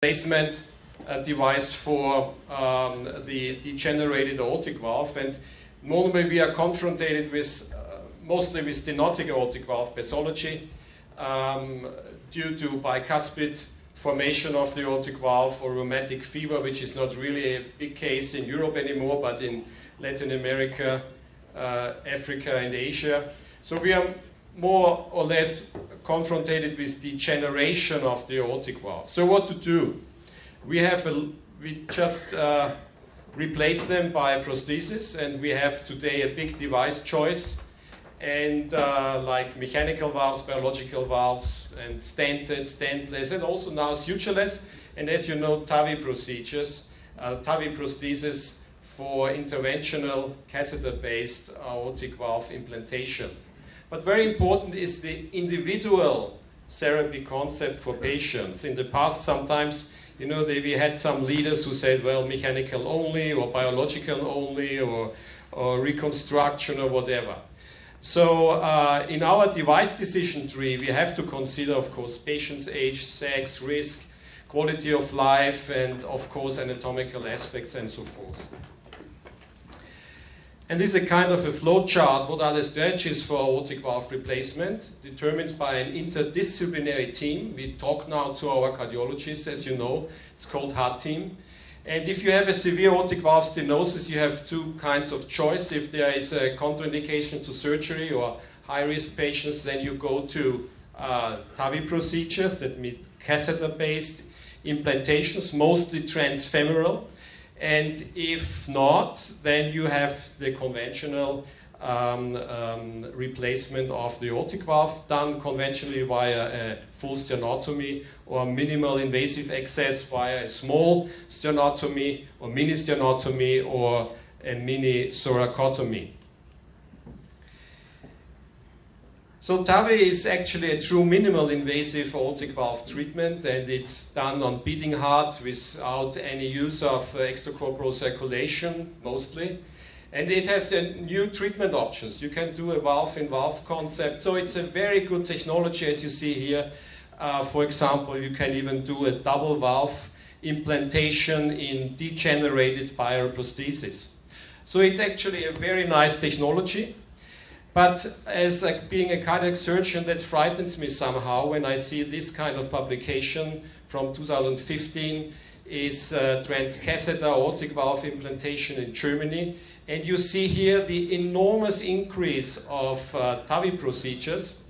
replacement device for the degenerated aortic valve, and normally we are confronted with mostly with stenotic aortic valve pathology due to bicuspid formation of the aortic valve or rheumatic fever, which is not really a big case in Europe anymore, but in Latin America, Africa and Asia. So we are more or less confronted with degeneration of the aortic valve. So what to do? We just replace them by prosthesis, and we have today a big device choice, and like mechanical valves, biological valves, and stented, stentless, and also now sutureless, and as you know, TAVI procedures, TAVI prosthesis for interventional catheter-based aortic valve implantation. But very important is the individual therapy concept for patients. In the past, sometimes, you know, we had some leaders who said, well, mechanical only, or biological only, or reconstruction, or whatever. So in our device decision tree, we have to consider, of course, patient's age, sex, risk, quality of life, and of course, anatomical aspects and so forth. And this is a kind of a flow chart. What are the strategies for aortic valve replacement? Determined by an interdisciplinary team. We talk now to our cardiologists, as you know. It's called heart team. And if you have a severe aortic valve stenosis, you have two kinds of choice. If there is a contraindication to surgery or high-risk patients, then you go to TAVI procedures, that mean catheter-based implantations, mostly transfemoral. And if not, then you have the conventional replacement of the aortic valve, done conventionally via a full sternotomy or minimal invasive access via a small sternotomy or mini sternotomy or a mini thoracotomy. So TAVI is actually a true minimal invasive aortic valve treatment, and it's done on beating heart without any use of extracorporeal circulation, mostly. And it has new treatment options. You can do a valve-in-valve concept. So it's a very good technology, as you see here. For example, you can even do a double valve implantation in degenerated bioprosthesis. So it's actually a very nice technology. But as being a cardiac surgeon, that frightens me somehow when I see this kind of publication from 2015 is Transcatheter aortic valve implantation in Germany. And you see here the enormous increase of TAVI procedures.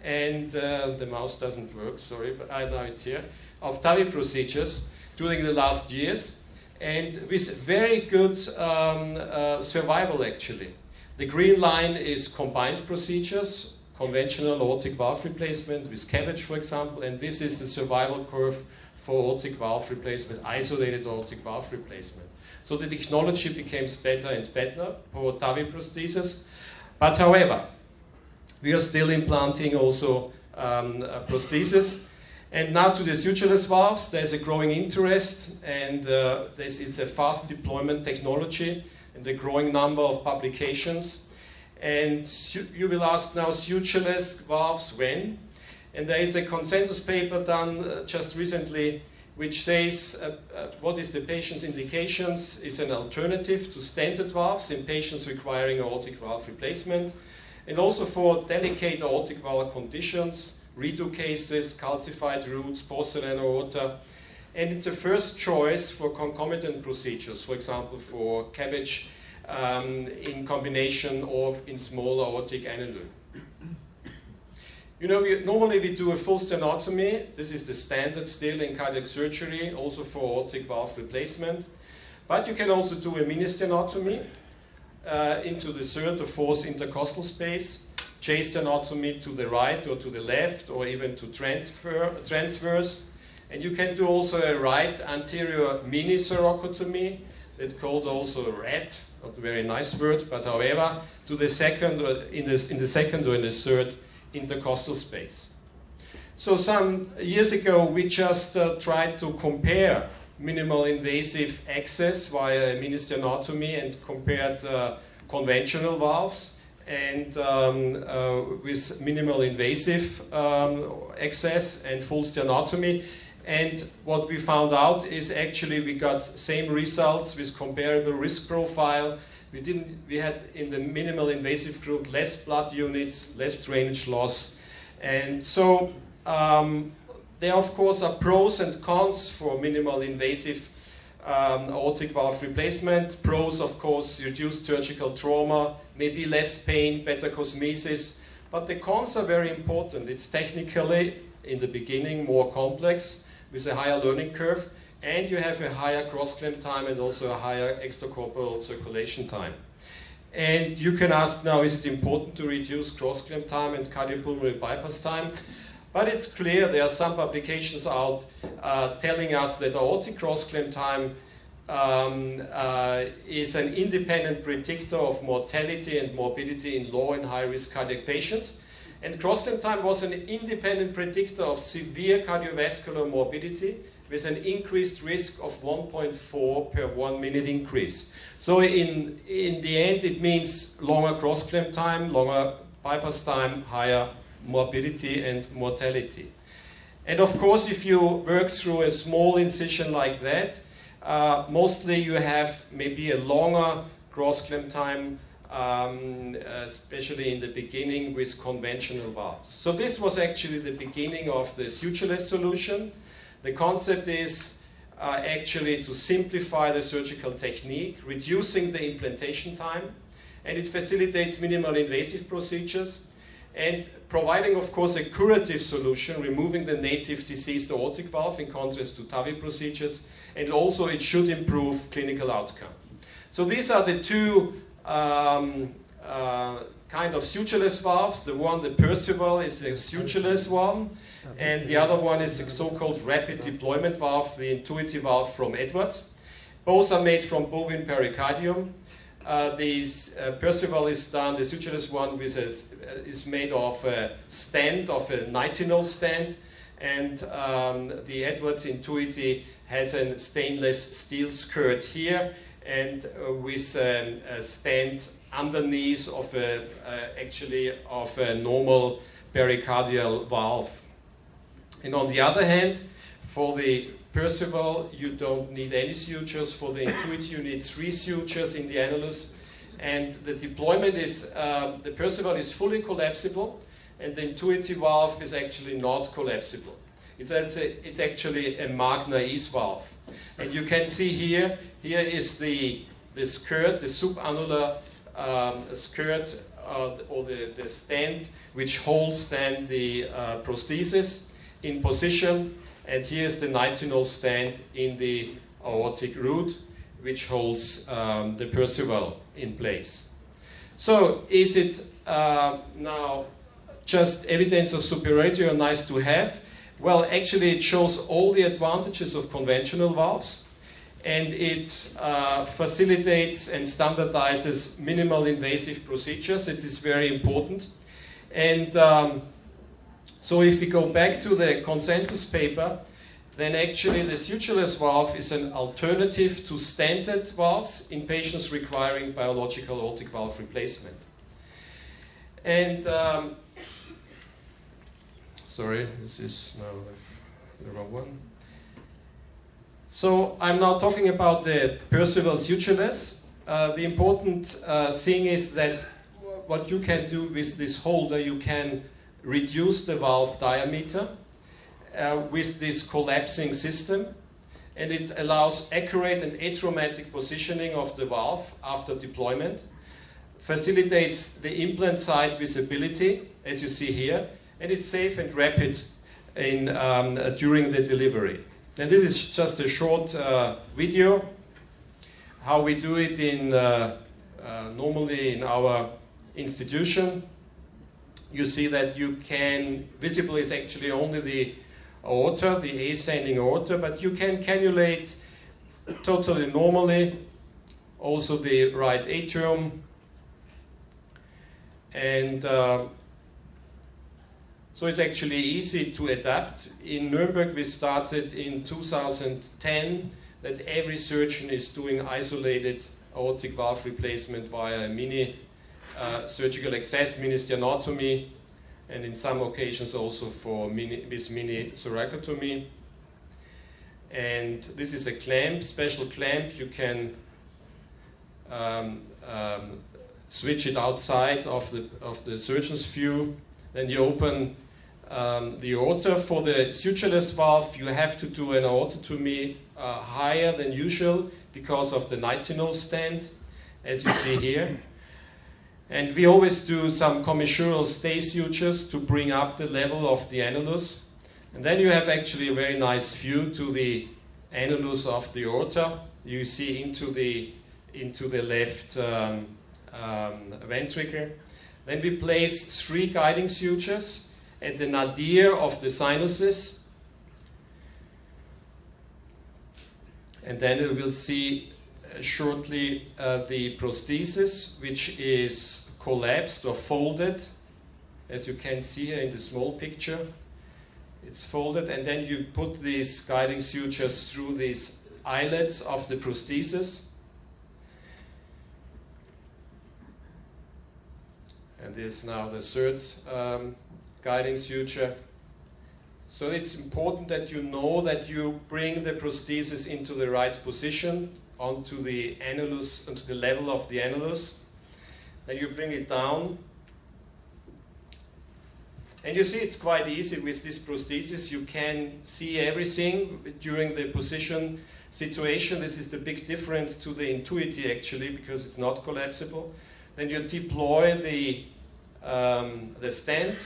And the mouse doesn't work, sorry, but now it's here. Of TAVI procedures during the last years. And with very good survival, actually. The green line is combined procedures, conventional aortic valve replacement with CABG, for example, and this is the survival curve for aortic valve replacement, isolated aortic valve replacement. So the technology becomes better and better for TAVI prosthesis. But however, we are still implanting also prosthesis. And now to the sutureless valves, there's a growing interest, and this is a fast deployment technology and a growing number of publications. And you will ask now, sutureless valves when? And there is a consensus paper done just recently which says what is the patient's indications is an alternative to stented valves in patients requiring aortic valve replacement, and also for delicate aortic valve conditions, redo cases, calcified roots, porcelain aorta. And it's a first choice for concomitant procedures, for example, for CABG in combination or in small aortic annulus. You know, normally we do a full sternotomy. This is the standard still in cardiac surgery, also for aortic valve replacement. But you can also do a mini sternotomy into the third or fourth intercostal space, J sternotomy to the right or to the left, or even to transverse. And you can do also a right anterior mini thoracotomy, that's called also RAT, not a very nice word, but however, to the second or in the second or in the third intercostal space. So some years ago, we just tried to compare minimal invasive access via mini sternotomy and compared conventional valves. And with minimal invasive access and full sternotomy. And what we found out is actually we got same results with comparable risk profile. We had in the minimal invasive group less blood units, less drainage loss. And so there of course are pros and cons for minimal invasive aortic valve replacement. Pros, of course, reduced surgical trauma, maybe less pain, better cosmesis. But the cons are very important. It's technically, in the beginning, more complex with a higher learning curve, and you have a higher cross-clamp time and also a higher extracorporeal circulation time. And you can ask now, is it important to reduce cross-clamp time and cardiopulmonary bypass time? But it's clear there are some publications out telling us that aortic cross-clamp time is an independent predictor of mortality and morbidity in low and high-risk cardiac patients. And cross-clamp time was an independent predictor of severe cardiovascular morbidity with an increased risk of 1.4 per 1 minute increase. So in the end, it means longer cross-clamp time, longer bypass time, higher morbidity and mortality. And of course, if you work through a small incision like that, mostly you have maybe a longer cross-clamp time, especially in the beginning with conventional valves. So this was actually the beginning of the sutureless solution. The concept is actually to simplify the surgical technique, reducing the implantation time, and it facilitates minimal invasive procedures, and providing, of course, a curative solution, removing the native diseased aortic valve in contrast to TAVI procedures, and also it should improve clinical outcome. So these are the two kind of sutureless valves. The one, the Percival, is the sutureless one, and the other one is the so-called rapid deployment valve, the intuitive valve from Edwards. Both are made from bovine pericardium. Percival is done, the sutureless one is made of a stand, of a nitinol stand, and the Edwards Intuiti has a stainless steel skirt here, and with a stand underneath of a normal pericardial valve. And on the other hand, for the Percival, you don't need any sutures. For the Intuiti, you need 3 sutures in the annulus. And the deployment is, the Percival is fully collapsible, and the Intuiti valve is actually not collapsible. It's actually a Magna Ease valve. And you can see here is the skirt, the subannular skirt, or the stand, which holds then the prosthesis in position. And here's the nitinol stand in the aortic root, which holds the Percival in place. So is it now just evidence of superiority or nice to have? Well, actually it shows all the advantages of conventional valves, and it facilitates and standardizes minimal invasive procedures. It is very important. And so if we go back to the consensus paper, then actually the sutureless valve is an alternative to standard valves in patients requiring biological aortic valve replacement. And sorry, this is now the wrong one. So I'm now talking about the Percival sutureless. The important thing is that what you can do with this holder, you can reduce the valve diameter with this collapsing system, and it allows accurate and atraumatic positioning of the valve after deployment, facilitates the implant site visibility, as you see here, and it's safe and rapid during the delivery. And this is just a short video, how we do it normally in our institution. You see that you can, visible is actually only the aorta, the ascending aorta, but you can cannulate totally normally, also the right atrium. And so it's actually easy to adapt. In Nuremberg we started in 2010 that every surgeon is doing isolated aortic valve replacement via a mini surgical access, mini sternotomy, and in some occasions also with mini thoracotomy. And this is a clamp, special clamp. You can switch it outside of the surgeon's view. Then you open the aorta. For the sutureless valve, you have to do an aortotomy higher than usual because of the nitinol stand, as you see here. And we always do some commissural stay sutures to bring up the level of the annulus. And then you have actually a very nice view to the annulus of the aorta. You see into the left ventricle. Then we place 3 guiding sutures at the nadir of the sinuses. And then we will see shortly the prosthesis, which is collapsed or folded, as you can see here in the small picture. It's folded, and then you put these guiding sutures through these eyelets of the prosthesis. And this is now the third guiding suture. So it's important that you know that you bring the prosthesis into the right position, onto the annulus, onto the level of the annulus. Then you bring it down. And you see it's quite easy with this prosthesis. You can see everything during the position situation. This is the big difference to the Intuiti actually, because it's not collapsible. Then you deploy the stand.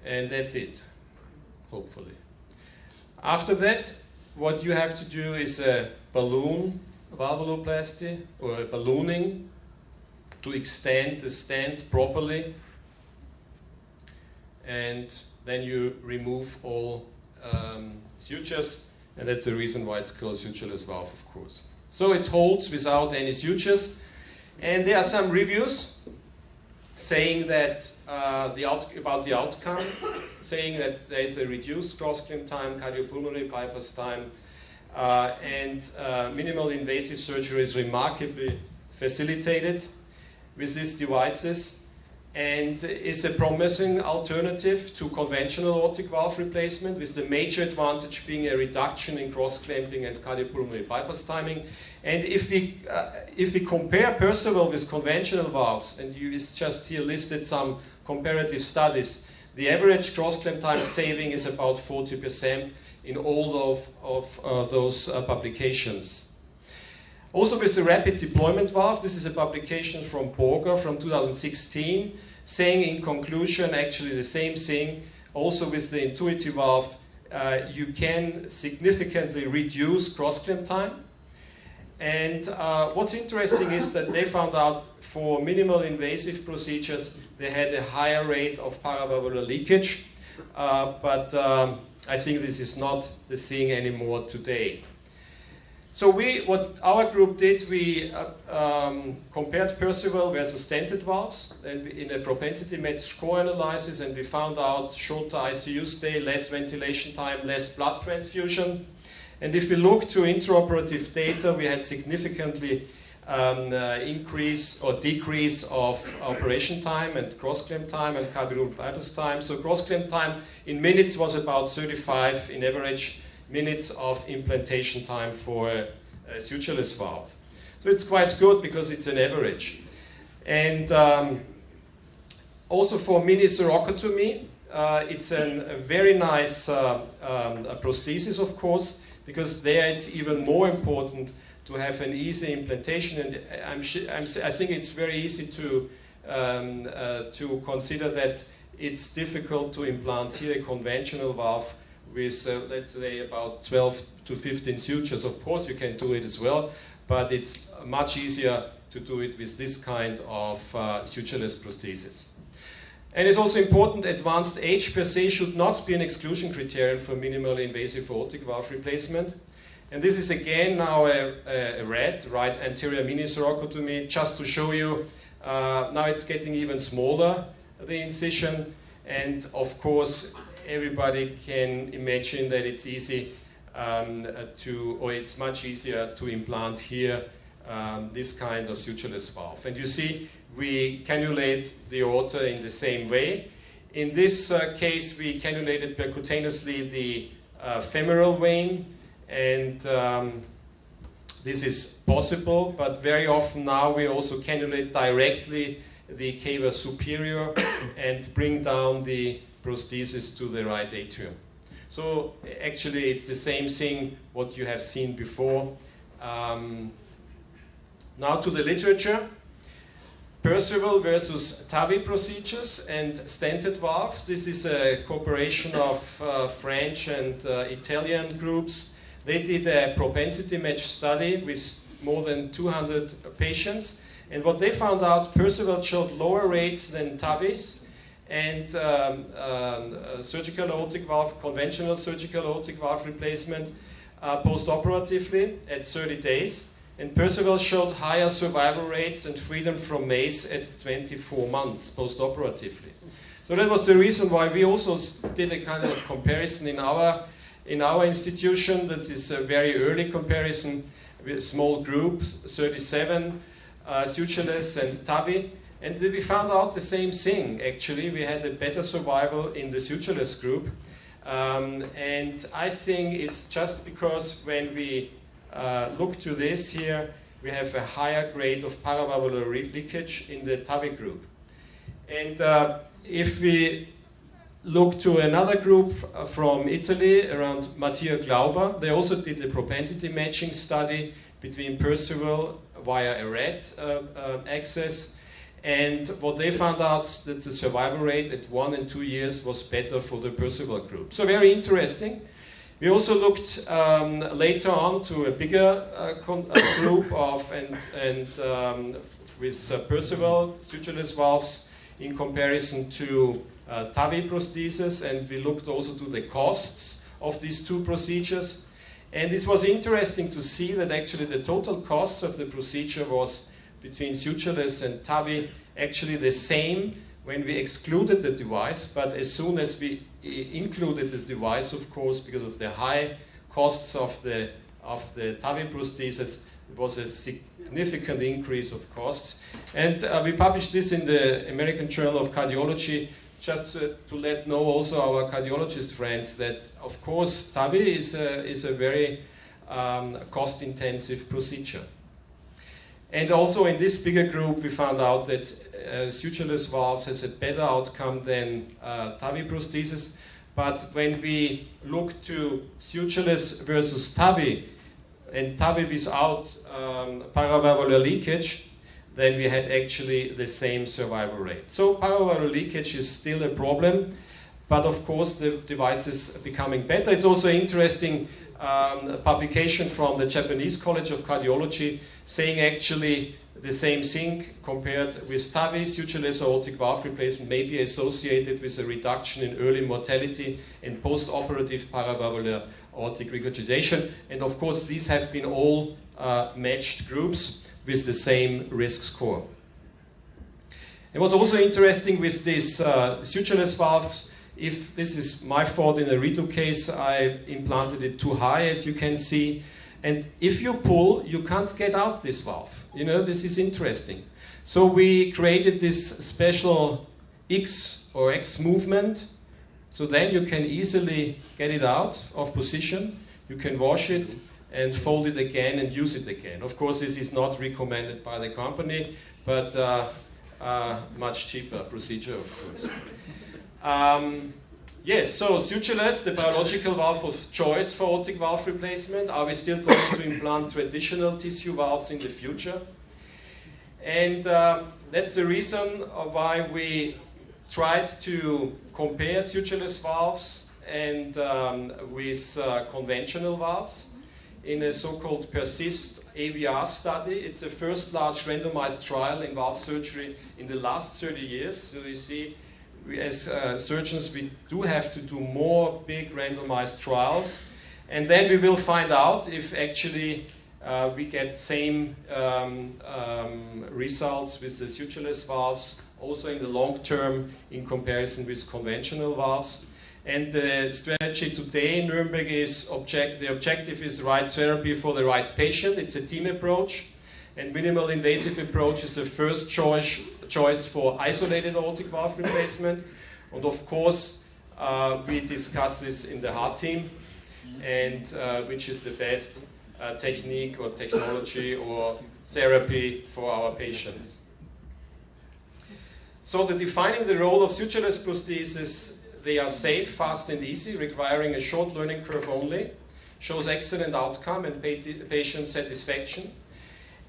And that's it, hopefully. After that, what you have to do is a balloon valvuloplasty, or a ballooning, to extend the stand properly. And then you remove all sutures, and that's the reason why it's called sutureless valve, of course. So it holds without any sutures. And there are some reviews saying that about the outcome, saying that there is a reduced cross-clamp time, cardiopulmonary bypass time, and minimal invasive surgery is remarkably facilitated with these devices, and is a promising alternative to conventional aortic valve replacement, with the major advantage being a reduction in cross-clamping and cardiopulmonary bypass timing. And if we compare Perceval with conventional valves, and you just here listed some comparative studies, the average cross-clamp time saving is about 40% in all of those publications. Also with the rapid deployment valve, this is a publication from Borger from 2016, saying in conclusion actually the same thing. Also with the Intuiti valve, you can significantly reduce cross-clamp time. And what's interesting is that they found out for minimal invasive procedures, they had a higher rate of paravalvular leakage. But I think this is not the thing anymore today. So what our group did, we compared Perceval versus stented valves, and in a propensity matched score analysis, and we found out shorter ICU stay, less ventilation time, less blood transfusion. And if we look to intraoperative data, we had significantly increase or decrease of operation time and cross-clamp time and cardiopulmonary bypass time. So cross-clamp time in minutes was about 35 in average minutes of implantation time for a sutureless valve. So it's quite good because it's an average. And also for mini thoracotomy, it's a very nice prosthesis, of course, because there it's even more important to have an easy implantation. And I think it's very easy to consider that it's difficult to implant here a conventional valve with, let's say, about 12 to 15 sutures. Of course, you can do it as well, but it's much easier to do it with this kind of sutureless prosthesis. And it's also important, advanced age per se should not be an exclusion criterion for minimally invasive aortic valve replacement. And this is again now a right anterior mini thoracotomy, just to show you. Now it's getting even smaller, the incision, and of course everybody can imagine that it's easy or it's much easier to implant here this kind of sutureless valve. And you see, we cannulate the aorta in the same way. In this case, we cannulated percutaneously the femoral vein, and this is possible, but very often now we also cannulate directly the cava superior and bring down the prosthesis to the right atrium. So actually it's the same thing what you have seen before. Now to the literature. Perceval versus TAVI procedures and stented valves. This is a cooperation of French and Italian groups. They did a propensity match study with more than 200 patients, and what they found out, Perceval showed lower rates than TAVIs, and surgical aortic valve, conventional surgical aortic valve replacement post-operatively at 30 days. And Perceval showed higher survival rates and freedom from MACE at 24 months post-operatively. So that was the reason why we also did a kind of comparison in our institution. That is a very early comparison with small groups, 37, sutureless and TAVI. And we found out the same thing, actually. We had a better survival in the sutureless group. And I think it's just because when we look to this here, we have a higher grade of paravalvular leakage in the TAVI group. And if we look to another group from Italy around Mattia Glauber, they also did a propensity matching study between Perceval via a red axis. And what they found out that the survival rate at 1 and 2 years was better for the Perceval group. So very interesting. We also looked later on to a bigger group of with Perceval sutureless valves in comparison to TAVI prosthesis, and we looked also to the costs of these two procedures. And it was interesting to see that actually the total cost of the procedure was between sutureless and TAVI actually the same when we excluded the device, but as soon as we included the device, of course, because of the high costs of the TAVI prosthesis, it was a significant increase of costs. And we published this in the American Journal of Cardiology, just to let know also our cardiologist friends that, of course, TAVI is a very cost-intensive procedure. And also in this bigger group, we found out that sutureless valves has a better outcome than TAVI prosthesis. But when we look to sutureless versus TAVI, and TAVI without paravalvular leakage, then we had actually the same survival rate. So paravalvular leakage is still a problem, but of course the device is becoming better. It's also interesting publication from the Japanese College of Cardiology saying actually the same thing compared with TAVI, sutureless aortic valve replacement may be associated with a reduction in early mortality and post-operative paravalvular aortic regurgitation. And of course these have been all matched groups with the same risk score. And what's also interesting with these sutureless valves, if this is my fault in a redo case, I implanted it too high, as you can see. And if you pull, you can't get out this valve. You know, this is interesting. So we created this special X or X movement. So then you can easily get it out of position. You can wash it and fold it again and use it again. Of course, this is not recommended by the company, but much cheaper procedure, of course. Yes, so sutureless, the biological valve of choice for aortic valve replacement. Are we still going to implant traditional tissue valves in the future? And that's the reason why we tried to compare sutureless valves and with conventional valves in a so-called PERSIST AVR study. It's the first large randomized trial in valve surgery in the last 30 years. So you see, as surgeons, we do have to do more big randomized trials, and then we will find out if actually we get same results with the sutureless valves, also in the long term in comparison with conventional valves. And the strategy today in Nuremberg is the objective is right therapy for the right patient. It's a team approach, and minimal invasive approach is the first choice for isolated aortic valve replacement. And of course, we discuss this in the heart team, and which is the best technique or technology or therapy for our patients. So defining the role of sutureless prostheses, they are safe, fast and easy, requiring a short learning curve only, shows excellent outcome and patient satisfaction.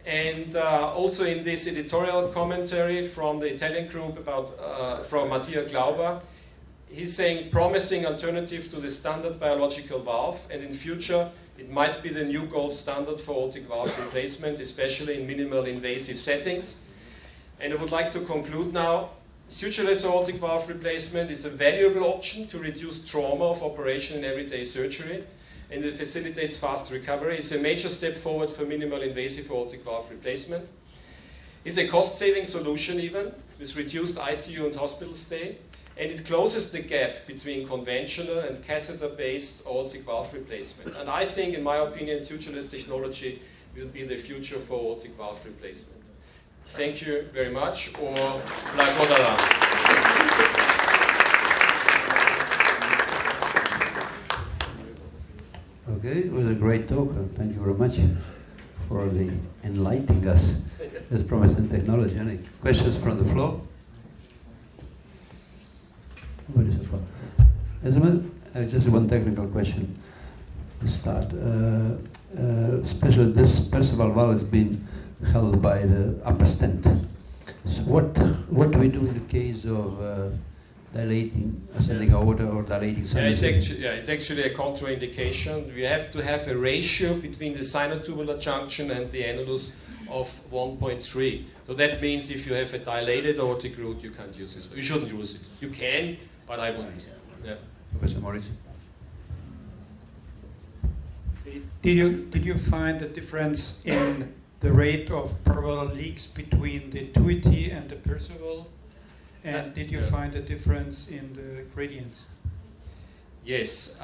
And also in this editorial commentary from the Italian group about, from Mattia Glauber, he's saying promising alternative to the standard biological valve, and in future it might be the new gold standard for aortic valve replacement, especially in minimal invasive settings. And I would like to conclude now. Sutureless aortic valve replacement is a valuable option to reduce trauma of operation in everyday surgery, and it facilitates fast recovery. It's a major step forward for minimal invasive aortic valve replacement. It's a cost-saving solution even, with reduced ICU and hospital stay, and it closes the gap between conventional and catheter-based aortic valve replacement. And I think, in my opinion, sutureless technology will be the future for aortic valve replacement. Thank you very much. Or la Godala. Okay, it was a great talk. Thank you very much for enlightening us with promising technology. Any questions from the floor? Where is the floor? Isabel, just one technical question to start. Especially this perceval valve has been held by the upper stent. So what do we do in the case of dilating ascending aorta or dilating sinus? Yeah, it's actually a contraindication. We have to have a ratio between the sinotubular junction and the annulus of 1.3. So that means if you have a dilated aortic root, you can't use it. You shouldn't use it. You can, but I wouldn't. Yeah. Professor Morris? Did you find a difference in the rate of parallel leaks between the tuity and the perceval? And did you find a difference in the gradients? Yes.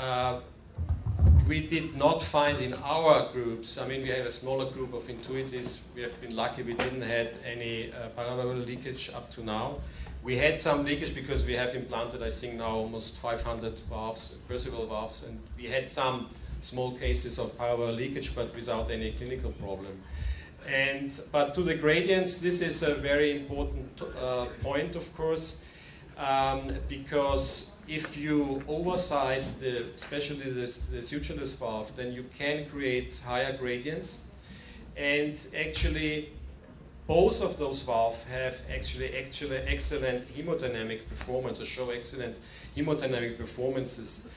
We did not find in our groups, I mean, we have a smaller group of intuitives. We have been lucky we didn't have any parallel leakage up to now. We had some leakage because we have implanted, I think now, almost 500 valves, perceval valves, and we had some small cases of parallel leakage, but without any clinical problem. But to the gradients, this is a very important point, of course, because if you oversize especially the sutureless valve, then you can create higher gradients. And actually, both of those valves have actually excellent hemodynamic performance, or show excellent hemodynamic performances.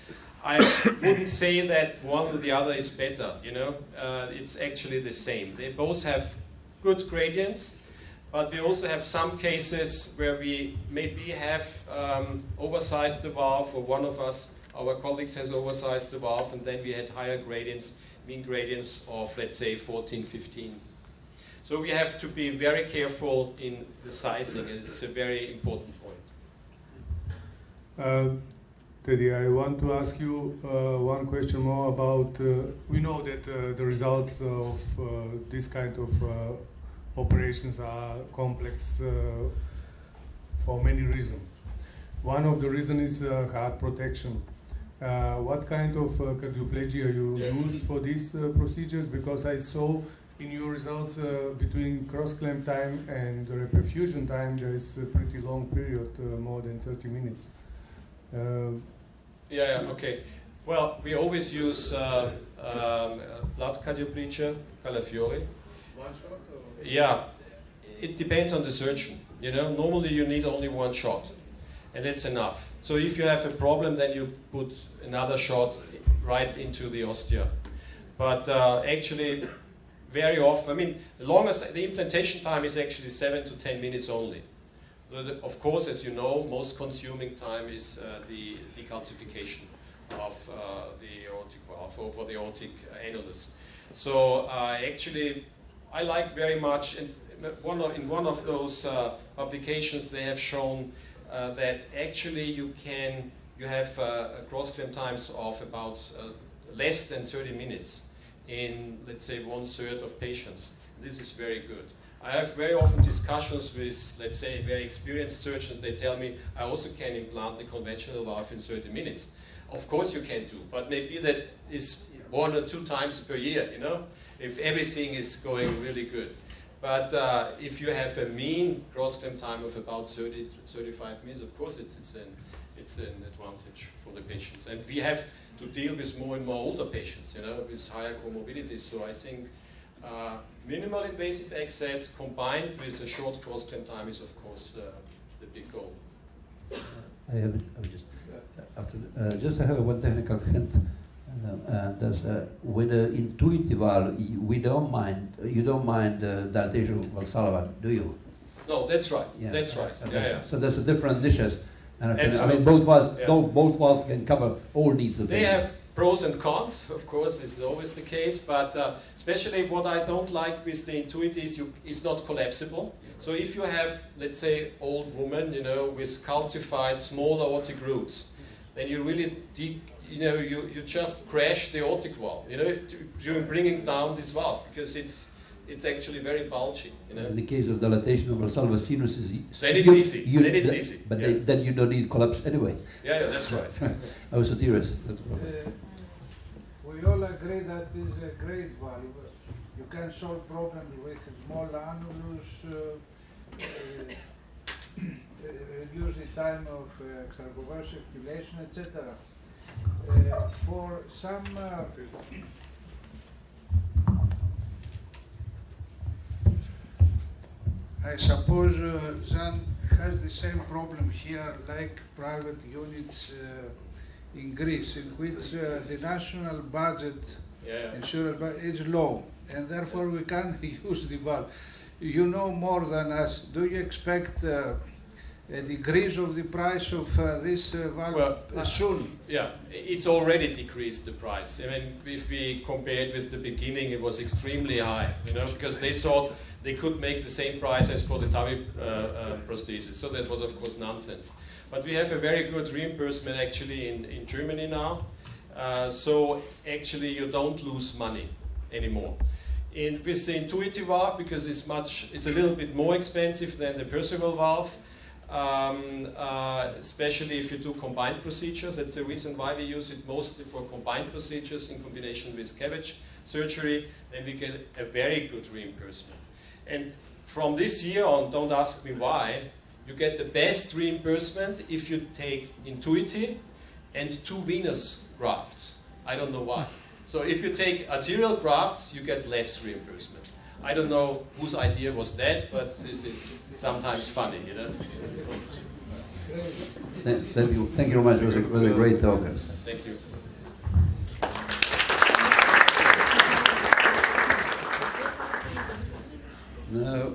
I wouldn't say that one or the other is better, you know. It's actually the same. They both have good gradients, but we also have some cases where we maybe have oversized the valve, or one of us, our colleagues, has oversized the valve, and then we had higher gradients, mean gradients of, let's say, 14, 15. So we have to be very careful in the sizing, and it's a very important point. Teddy, I want to ask you one question more about, we know that the results of this kind of operations are complex for many reasons. One of the reasons is heart protection. What kind of cardioplegia you used for these procedures? Because I saw in your results between cross-clamp time and the reperfusion time, there is a pretty long period, more than 30 minutes. Okay. Well, we always use blood cardioplegia, Calafiore. One shot? Or? Yeah, it depends on the surgeon. You know, normally you need only one shot, and that's enough. So if you have a problem, then you put another shot right into the ostia. But actually, very often, I mean, the implantation time is actually 7 to 10 minutes only. Of course, as you know, most consuming time is the decalcification of the aortic valve over the aortic annulus. So actually, I like very much, and in one of those publications, they have shown that actually you have cross-clamp times of about less than 30 minutes in, let's say, 1/3 of patients. This is very good. I have very often discussions with, let's say, very experienced surgeons. They tell me, I also can implant a conventional valve in 30 minutes. Of course you can do, but maybe that is 1 or 2 times per year, you know, if everything is going really good. But if you have a mean cross-clamp time of about 30 to 35 minutes, of course it's an advantage for the patients. And we have to deal with more and more older patients, you know, with higher comorbidities. So I think minimal invasive access combined with a short cross-clamp time is, of course, the big goal. I have one technical hint. With the intuitive valve, you don't mind dilatation valsalva, do you? No, that's right. Yeah. That's right. So there's a different niches. And I mean, Absolutely. both valves can cover all needs of the They patient. have pros and cons, of course, this is always the case, but especially what I don't like with the Intuitive is it's not collapsible. So if you have, let's say, old woman, you know, with calcified small aortic roots, then you really you just crash the aortic valve, you know, during bringing down this valve, because it's actually very bulgy, you know. In the case of dilatation of valsalva sinuses, then it's easy. Then it's easy. But then you don't need collapse anyway. Yeah, that's right. Oh, Suturless. We all agree that is a great valve. You can solve problems with small annulus, reduce the time of extracorporeal circulation, etc. For some I suppose ZAN has the same problem here like private units in Greece, in which the national budget insurance budget is low, and therefore we can't use the valve. You know more than us. Do you expect a decrease of the price of this valve soon? Yeah, it's already decreased the price. I mean, if we compare it with the beginning, it was extremely high, you know, because they thought they could make the same price as for the TAVI prosthesis. So that was, of course, nonsense. But we have a very good reimbursement actually in Germany now. So actually you don't lose money anymore. With the Intuitive valve, because it's a little bit more expensive than the Perceval valve, especially if you do combined procedures. That's the reason why we use it mostly for combined procedures in combination with CABG surgery. Then we get a very good reimbursement. And from this year on, don't ask me why, you get the best reimbursement if you take Intuitive and 2 venous grafts. I don't know why. So if you take arterial grafts, you get less reimbursement. I don't know whose idea was that, but this is sometimes funny, you know. Thank you very much. It was a great talk. Thank you. Now,